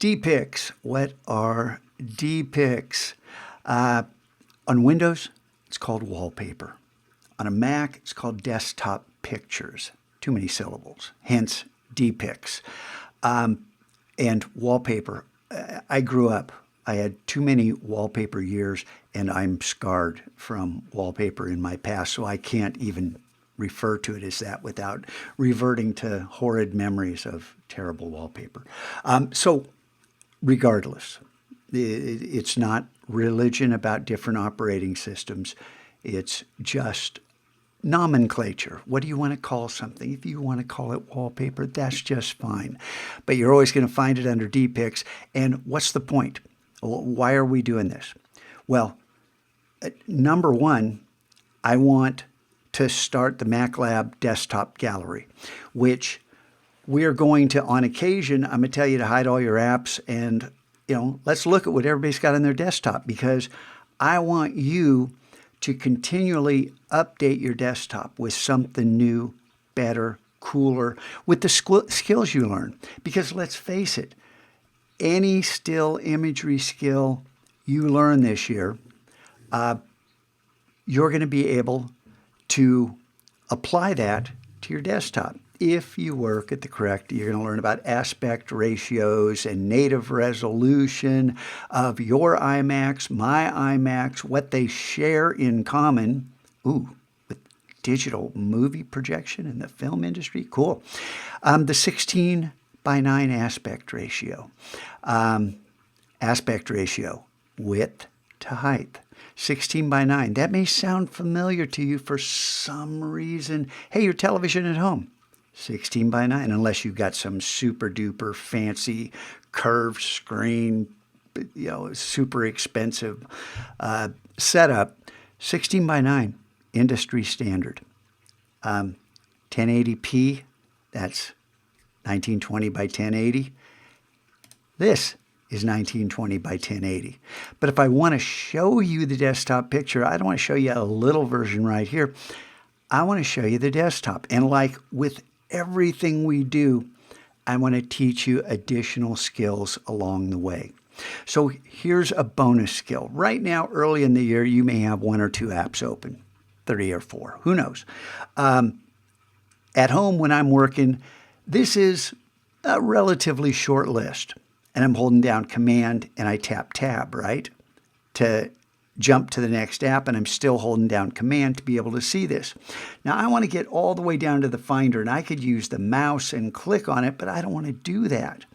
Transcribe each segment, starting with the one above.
dPics. What are dPics? On Windows, it's called wallpaper. On a Mac, it's called desktop pictures. Too many syllables, hence dPics. And wallpaper. I grew up. I had too many wallpaper years, and I'm scarred from wallpaper in my past, so I can't even refer to it as that without reverting to horrid memories of terrible wallpaper. So regardless, it's not religion about different operating systems. It's just nomenclature. What do you want to call something? If you want to call it wallpaper, that's just fine. But you're always going to find it under dPics. And what's the point? Why are we doing this? Well, number one, I want to start the MacLab desktop gallery, which we're going to, on occasion, I'm going to tell you to hide all your apps and, let's look at what everybody's got on their desktop, because I want you to continually update your desktop with something new, better, cooler, with the skills you learn. Because let's face it, any still imagery skill you learn this year, you're going to be able to apply that to your desktop. If you work at the correct, you're going to learn about aspect ratios and native resolution of your iMacs, my iMacs, what they share in common. With digital movie projection in the film industry. Cool. The 16:9 aspect ratio. Aspect ratio, width to height. 16:9. That may sound familiar to you for some reason. Hey, your television at home. 16:9, unless you've got some super duper fancy curved screen, super expensive setup. 16:9, industry standard. 1080p, that's 1920 by 1080. This is 1920 by 1080. But if I want to show you the desktop picture, I don't want to show you a little version right here. I want to show you the desktop. And like with everything we do, I want to teach you additional skills along the way. So here's a bonus skill. Right now, early in the year, you may have 1 or 2 apps open, 3 or 4, who knows? At home, when I'm working, this is a relatively short list. And I'm holding down Command and I tap Tab, right? To jump to the next app, and I'm still holding down Command to be able to see this. Now, I want to get all the way down to the Finder, and I could use the mouse and click on it, but I don't want to do that.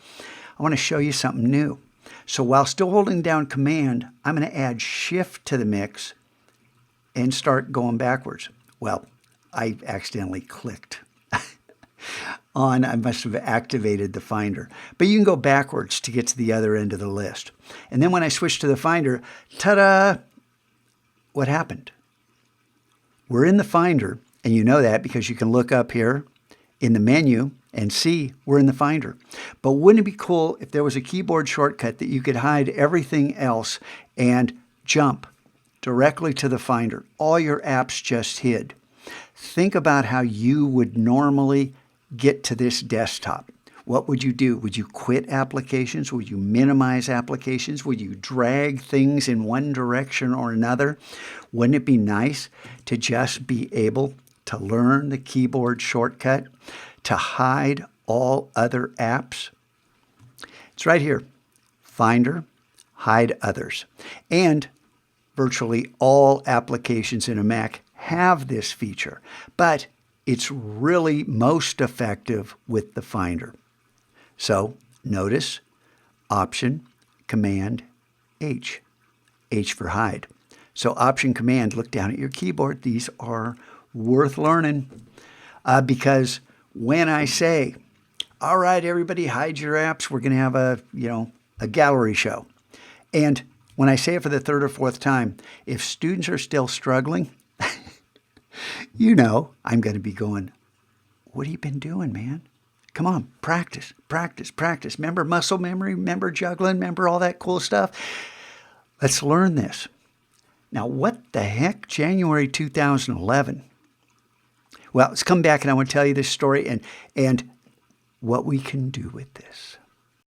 I want to show you something new. So while still holding down Command, I'm going to add Shift to the mix and start going backwards. Well, I accidentally clicked on, I must have activated the Finder. But you can go backwards to get to the other end of the list. And then when I switch to the Finder, ta-da! What happened? We're in the Finder, and you know that because you can look up here in the menu and see we're in the Finder. But wouldn't it be cool if there was a keyboard shortcut that you could hide everything else and jump directly to the Finder? All your apps just hid. Think about how you would normally get to this desktop. What would you do? Would you quit applications? Would you minimize applications? Would you drag things in one direction or another? Wouldn't it be nice to just be able to learn the keyboard shortcut to hide all other apps? It's right here. Finder, hide others. And virtually all applications in a Mac have this feature, but it's really most effective with the Finder. So notice Option, Command, H. H for hide. So Option, Command, look down at your keyboard. These are worth learning because when I say, all right, everybody, hide your apps, we're going to have a gallery show. And when I say it for the 3rd or 4th time, if students are still struggling, I'm going to be going, what have you been doing, man? Come on, practice, practice, practice. Remember muscle memory? Remember juggling? Remember all that cool stuff? Let's learn this. Now, what the heck? January 2011. Well, let's come back and I want to tell you this story and what we can do with this.